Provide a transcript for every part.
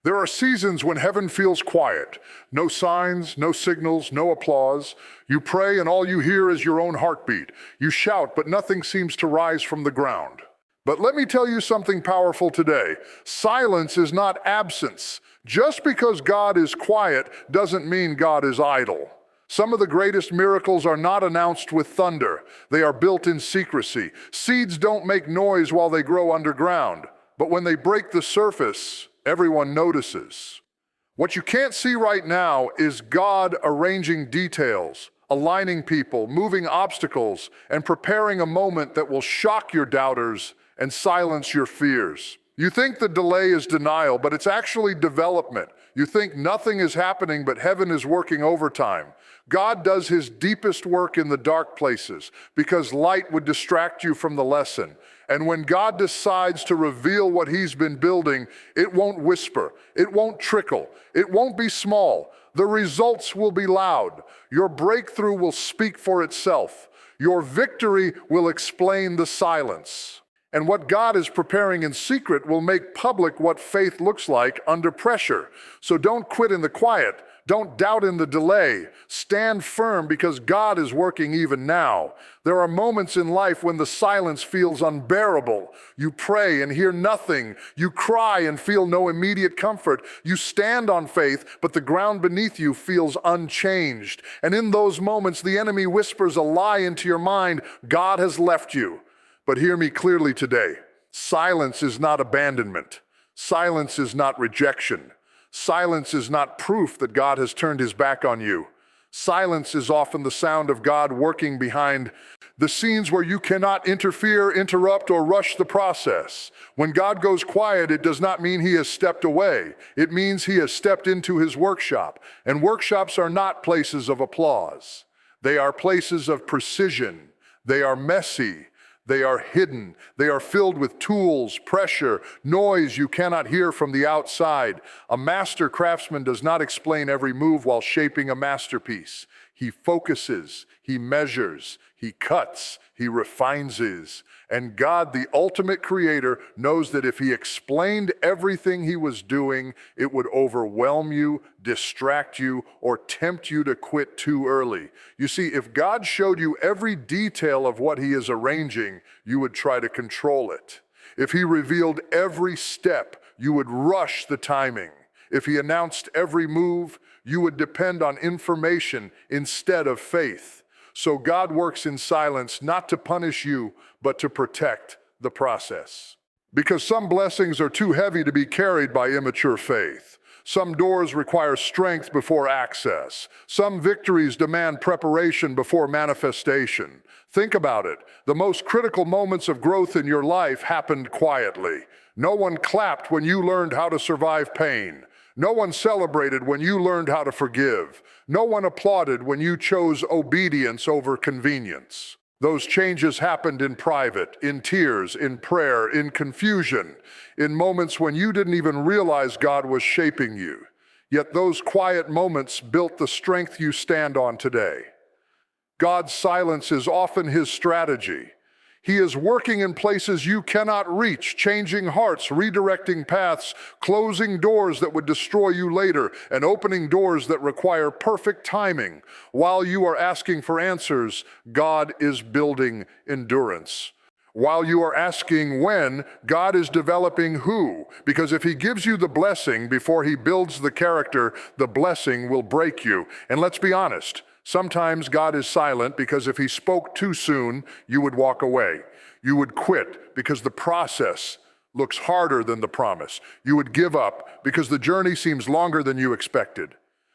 There are seasons when heaven feels quiet. No signs, no signals, no applause. You pray and all you hear is your own heartbeat. You shout, but nothing seems to rise from the ground. But let me tell you something powerful today. Silence is not absence. Just because God is quiet doesn't mean God is idle. Some of the greatest miracles are not announced with thunder. They are built in secrecy. Seeds don't make noise while they grow underground. But when they break the surface, everyone notices. What you can't see right now is God arranging details, aligning people, moving obstacles, and preparing a moment that will shock your doubters and silence your fears. You think the delay is denial, but it's actually development. You think nothing is happening, but heaven is working overtime. God does his deepest work in the dark places because light would distract you from the lesson. And when God decides to reveal what he's been building, it won't whisper, it won't trickle, it won't be small. The results will be loud. Your breakthrough will speak for itself. Your victory will explain the silence. And what God is preparing in secret will make public what faith looks like under pressure. So don't quit in the quiet. Don't doubt in the delay. Stand firm because God is working even now. There are moments in life when the silence feels unbearable. You pray and hear nothing. You cry and feel no immediate comfort. You stand on faith, but the ground beneath you feels unchanged. And in those moments, the enemy whispers a lie into your mind. God has left you. But hear me clearly today. Silence is not abandonment. Silence is not rejection. Silence is not proof that God has turned his back on you. Silence is often the sound of God working behind the scenes where you cannot interfere, interrupt, or rush the process. When God goes quiet, it does not mean he has stepped away. It means he has stepped into his workshop. And workshops are not places of applause. They are places of precision. They are messy. They are hidden. They are filled with tools, pressure, noise you cannot hear from the outside. A master craftsman does not explain every move while shaping a masterpiece. He focuses, he measures, he cuts, he refines. And God, the ultimate creator, knows that if he explained everything he was doing, it would overwhelm you, distract you, or tempt you to quit too early. You see, if God showed you every detail of what he is arranging, you would try to control it. If he revealed every step, you would rush the timing. If he announced every move, you would depend on information instead of faith. So God works in silence, not to punish you, but to protect the process. Because some blessings are too heavy to be carried by immature faith. Some doors require strength before access. Some victories demand preparation before manifestation. Think about it. The most critical moments of growth in your life happened quietly. No one clapped when you learned how to survive pain. No one celebrated when you learned how to forgive. No one applauded when you chose obedience over convenience. Those changes happened in private, in tears, in prayer, in confusion, in moments when you didn't even realize God was shaping you. Yet those quiet moments built the strength you stand on today. God's silence is often his strategy. He is working in places you cannot reach, changing hearts, redirecting paths, closing doors that would destroy you later, and opening doors that require perfect timing. While you are asking for answers, God is building endurance. While you are asking when, God is developing who. Because if he gives you the blessing before he builds the character, the blessing will break you. And let's be honest, sometimes God is silent because if he spoke too soon, you would walk away. You would quit because the process looks harder than the promise. You would give up because the journey seems longer than you expected.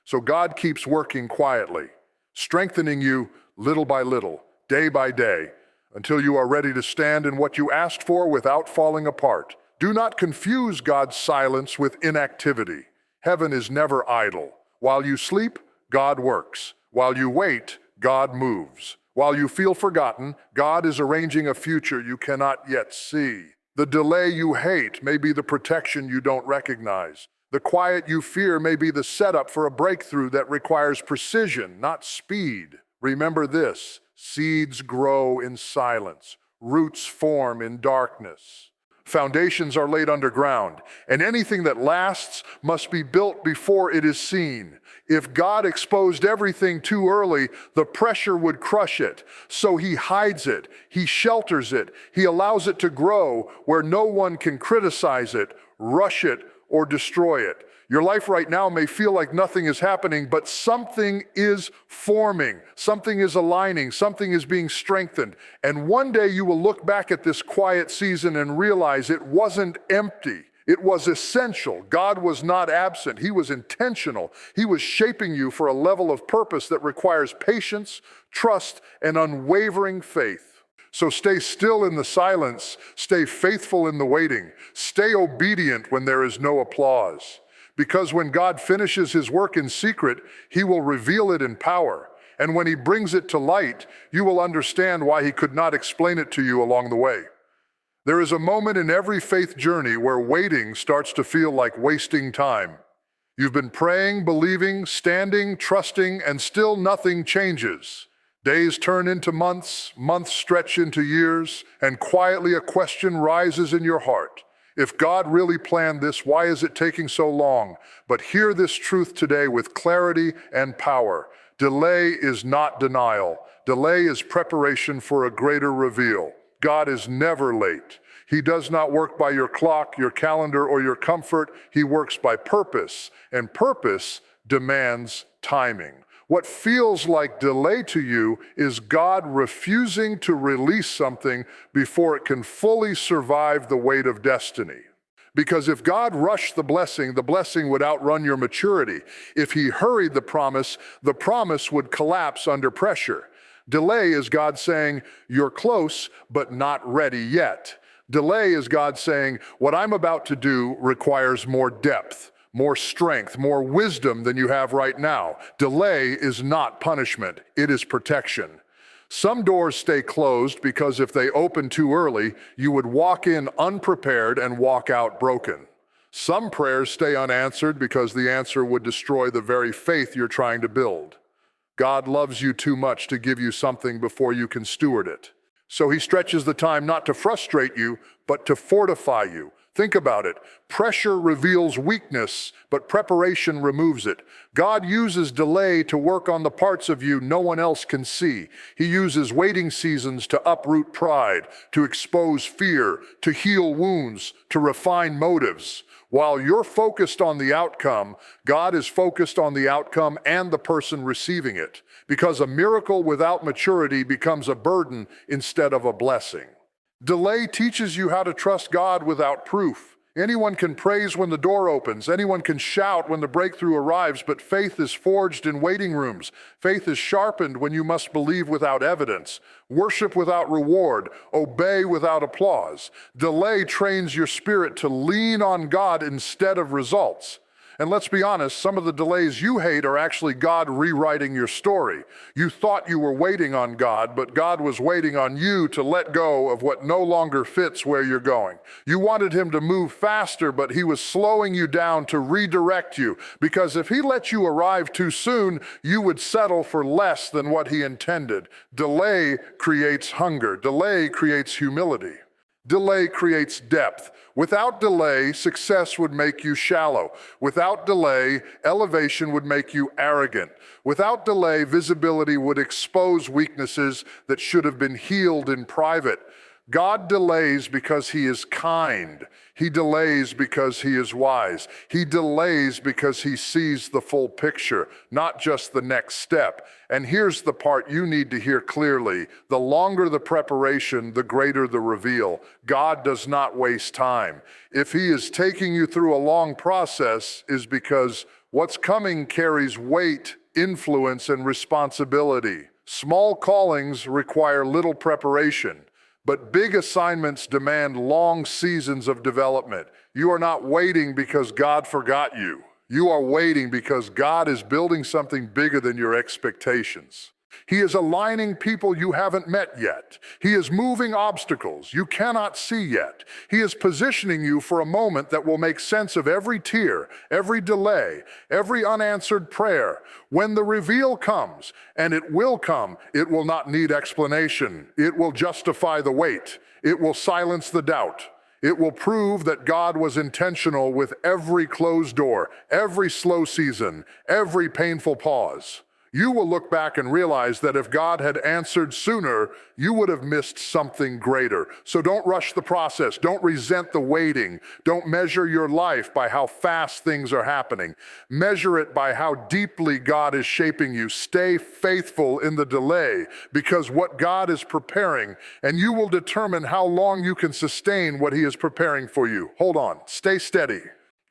So God keeps working quietly, strengthening you little by little, day by day, until you are ready to stand in what you asked for without falling apart. Do not confuse God's silence with inactivity. Heaven is never idle. While you sleep, God works. While you wait, God moves. While you feel forgotten, God is arranging a future you cannot yet see. The delay you hate may be the protection you don't recognize. The quiet you fear may be the setup for a breakthrough that requires precision, not speed. Remember this, seeds grow in silence. Roots form in darkness. Foundations are laid underground, and anything that lasts must be built before it is seen. If God exposed everything too early, the pressure would crush it. So he hides it, he shelters it, he allows it to grow where no one can criticize it, rush it, or destroy it. Your life right now may feel like nothing is happening, but something is forming, something is aligning, something is being strengthened. And one day you will look back at this quiet season and realize it wasn't empty. It was essential. God was not absent. He was intentional. He was shaping you for a level of purpose that requires patience, trust, and unwavering faith. So stay still in the silence. Stay faithful in the waiting. Stay obedient when there is no applause. Because when God finishes his work in secret, he will reveal it in power. And when he brings it to light, you will understand why he could not explain it to you along the way. There is a moment in every faith journey where waiting starts to feel like wasting time. You've been praying, believing, standing, trusting, and still nothing changes. Days turn into months, months stretch into years, and quietly a question rises in your heart. If God really planned this, why is it taking so long? But hear this truth today with clarity and power. Delay is not denial. Delay is preparation for a greater reveal. God is never late. He does not work by your clock, your calendar, or your comfort. He works by purpose, and purpose demands timing. What feels like delay to you is God refusing to release something before it can fully survive the weight of destiny. Because if God rushed the blessing would outrun your maturity. If he hurried the promise would collapse under pressure. Delay is God saying, you're close, but not ready yet. Delay is God saying, what I'm about to do requires more depth, more strength, more wisdom than you have right now. Delay is not punishment, it is protection. Some doors stay closed because if they open too early, you would walk in unprepared and walk out broken. Some prayers stay unanswered because the answer would destroy the very faith you're trying to build. God loves you too much to give you something before you can steward it. So he stretches the time not to frustrate you, but to fortify you. Think about it. Pressure reveals weakness, but preparation removes it. God uses delay to work on the parts of you no one else can see. He uses waiting seasons to uproot pride, to expose fear, to heal wounds, to refine motives. While you're focused on the outcome, God is focused on the outcome and the person receiving it. Because a miracle without maturity becomes a burden instead of a blessing. Delay teaches you how to trust God without proof. Anyone can praise when the door opens. Anyone can shout when the breakthrough arrives, but faith is forged in waiting rooms. Faith is sharpened when you must believe without evidence, worship without reward, obey without applause. Delay trains your spirit to lean on God instead of results. And let's be honest, some of the delays you hate are actually God rewriting your story. You thought you were waiting on God, but God was waiting on you to let go of what no longer fits where you're going. You wanted him to move faster, but he was slowing you down to redirect you, because if he let you arrive too soon, you would settle for less than what he intended. Delay creates hunger. Delay creates humility. Delay creates depth. Without delay, success would make you shallow. Without delay, elevation would make you arrogant. Without delay, visibility would expose weaknesses that should have been healed in private. God delays because he is kind. He delays because he is wise. He delays because he sees the full picture, not just the next step. And here's the part you need to hear clearly. The longer the preparation, the greater the reveal. God does not waste time. If he is taking you through a long process, is because what's coming carries weight, influence, and responsibility. Small callings require little preparation. But big assignments demand long seasons of development. You are not waiting because God forgot you. You are waiting because God is building something bigger than your expectations. He is aligning people you haven't met yet. He is moving obstacles you cannot see yet. He is positioning you for a moment that will make sense of every tear, every delay, every unanswered prayer. When the reveal comes, and it will come, it will not need explanation. It will justify the wait. It will silence the doubt. It will prove that God was intentional with every closed door, every slow season, every painful pause. You will look back and realize that if God had answered sooner, you would have missed something greater. So don't rush the process. Don't resent the waiting. Don't measure your life by how fast things are happening. Measure it by how deeply God is shaping you. Stay faithful in the delay, because what God is preparing, and you will determine how long you can sustain what He is preparing for you. Hold on. Stay steady.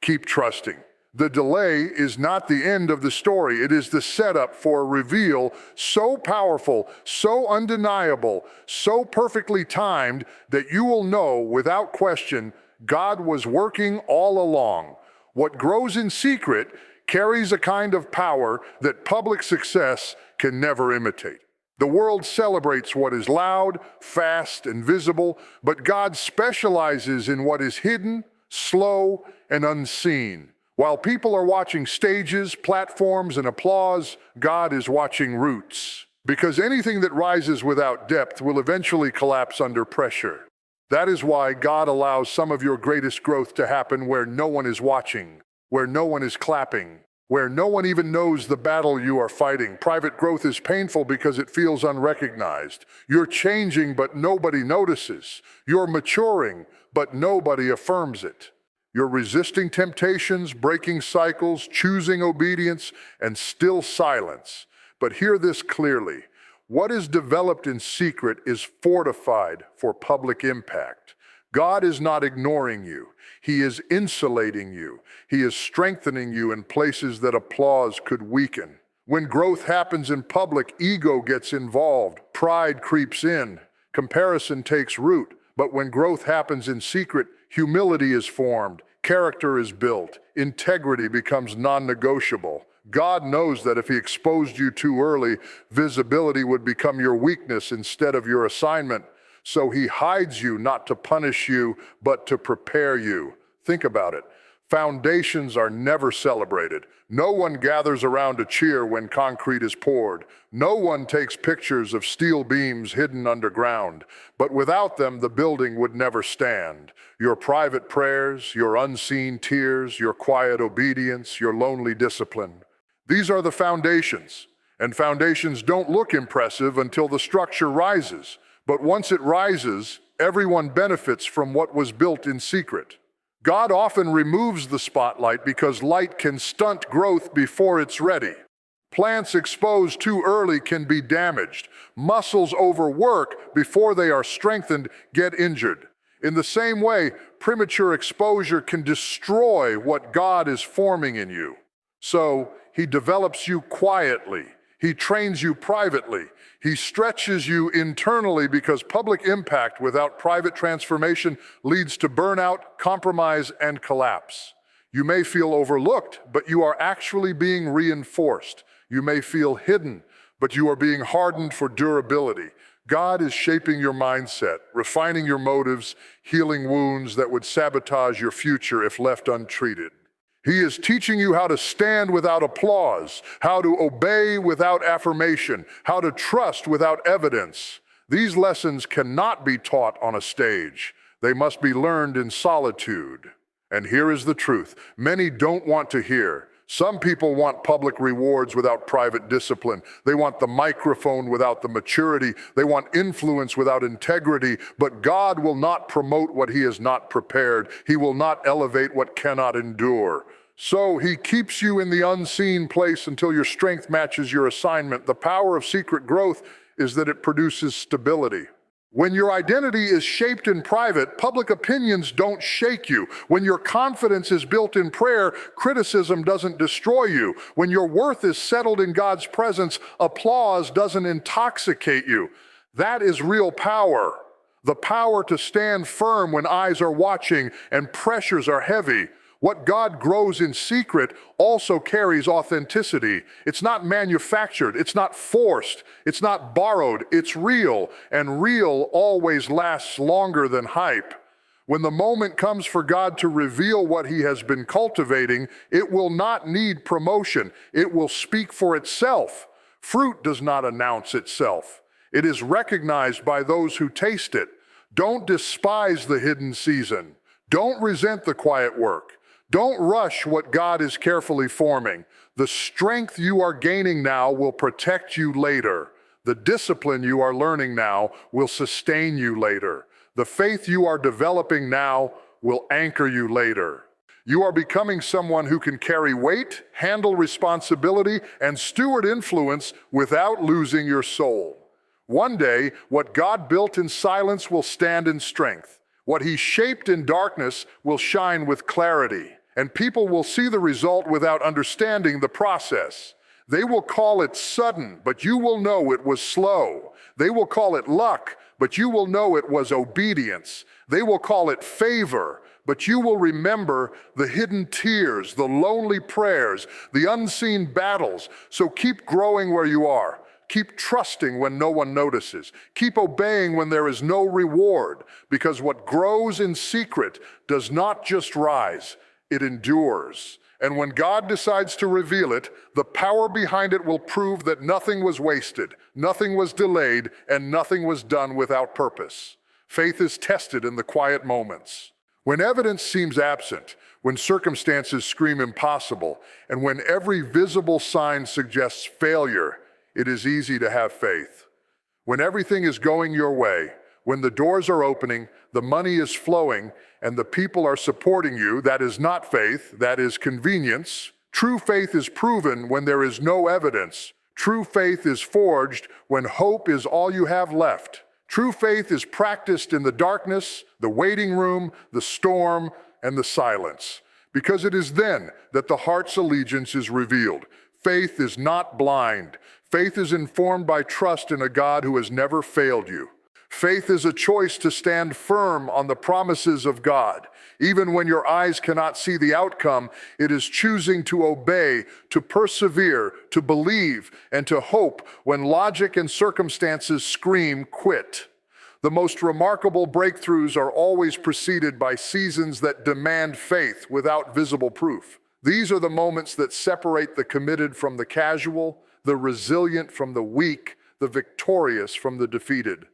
Keep trusting. The delay is not the end of the story. It is the setup for a reveal so powerful, so undeniable, so perfectly timed that you will know without question God was working all along. What grows in secret carries a kind of power that public success can never imitate. The world celebrates what is loud, fast, and visible, but God specializes in what is hidden, slow, and unseen. While people are watching stages, platforms, and applause, God is watching roots. Because anything that rises without depth will eventually collapse under pressure. That is why God allows some of your greatest growth to happen where no one is watching, where no one is clapping, where no one even knows the battle you are fighting. Private growth is painful because it feels unrecognized. You're changing, but nobody notices. You're maturing, but nobody affirms it. You're resisting temptations, breaking cycles, choosing obedience, and still silence. But hear this clearly. What is developed in secret is fortified for public impact. God is not ignoring you. He is insulating you. He is strengthening you in places that applause could weaken. When growth happens in public, ego gets involved, pride creeps in, comparison takes root. But when growth happens in secret, humility is formed, character is built, integrity becomes non-negotiable. God knows that if He exposed you too early, visibility would become your weakness instead of your assignment. So He hides you not to punish you, but to prepare you. Think about it. Foundations are never celebrated. No one gathers around to cheer when concrete is poured. No one takes pictures of steel beams hidden underground. But without them, the building would never stand. Your private prayers, your unseen tears, your quiet obedience, your lonely discipline. These are the foundations. And foundations don't look impressive until the structure rises. But once it rises, everyone benefits from what was built in secret. God often removes the spotlight because light can stunt growth before it's ready. Plants exposed too early can be damaged. Muscles overwork before they are strengthened get injured. In the same way, premature exposure can destroy what God is forming in you. So, He develops you quietly. He trains you privately. He stretches you internally because public impact without private transformation leads to burnout, compromise, and collapse. You may feel overlooked, but you are actually being reinforced. You may feel hidden, but you are being hardened for durability. God is shaping your mindset, refining your motives, healing wounds that would sabotage your future if left untreated. He is teaching you how to stand without applause, how to obey without affirmation, how to trust without evidence. These lessons cannot be taught on a stage. They must be learned in solitude. And here is the truth. Many don't want to hear. Some people want public rewards without private discipline. They want the microphone without the maturity. They want influence without integrity. But God will not promote what He has not prepared. He will not elevate what cannot endure. So He keeps you in the unseen place until your strength matches your assignment. The power of secret growth is that it produces stability. When your identity is shaped in private, public opinions don't shake you. When your confidence is built in prayer, criticism doesn't destroy you. When your worth is settled in God's presence, applause doesn't intoxicate you. That is real power. The power to stand firm when eyes are watching and pressures are heavy. What God grows in secret also carries authenticity. It's not manufactured, it's not forced, it's not borrowed, it's real, and real always lasts longer than hype. When the moment comes for God to reveal what He has been cultivating, it will not need promotion. It will speak for itself. Fruit does not announce itself. It is recognized by those who taste it. Don't despise the hidden season. Don't resent the quiet work. Don't rush what God is carefully forming. The strength you are gaining now will protect you later. The discipline you are learning now will sustain you later. The faith you are developing now will anchor you later. You are becoming someone who can carry weight, handle responsibility, and steward influence without losing your soul. One day, what God built in silence will stand in strength. What He shaped in darkness will shine with clarity, and people will see the result without understanding the process. They will call it sudden, but you will know it was slow. They will call it luck, but you will know it was obedience. They will call it favor, but you will remember the hidden tears, the lonely prayers, the unseen battles. So keep growing where you are. Keep trusting when no one notices. Keep obeying when there is no reward, because what grows in secret does not just rise, it endures. And when God decides to reveal it, the power behind it will prove that nothing was wasted, nothing was delayed, and nothing was done without purpose. Faith is tested in the quiet moments. When evidence seems absent, when circumstances scream impossible, and when every visible sign suggests failure, it is easy to have faith. When everything is going your way, when the doors are opening, the money is flowing, and the people are supporting you, that is not faith, that is convenience. True faith is proven when there is no evidence. True faith is forged when hope is all you have left. True faith is practiced in the darkness, the waiting room, the storm, and the silence, because it is then that the heart's allegiance is revealed. Faith is not blind. Faith is informed by trust in a God who has never failed you. Faith is a choice to stand firm on the promises of God. Even when your eyes cannot see the outcome, it is choosing to obey, to persevere, to believe, and to hope when logic and circumstances scream, quit. The most remarkable breakthroughs are always preceded by seasons that demand faith without visible proof. These are the moments that separate the committed from the casual, the resilient from the weak, the victorious from the defeated.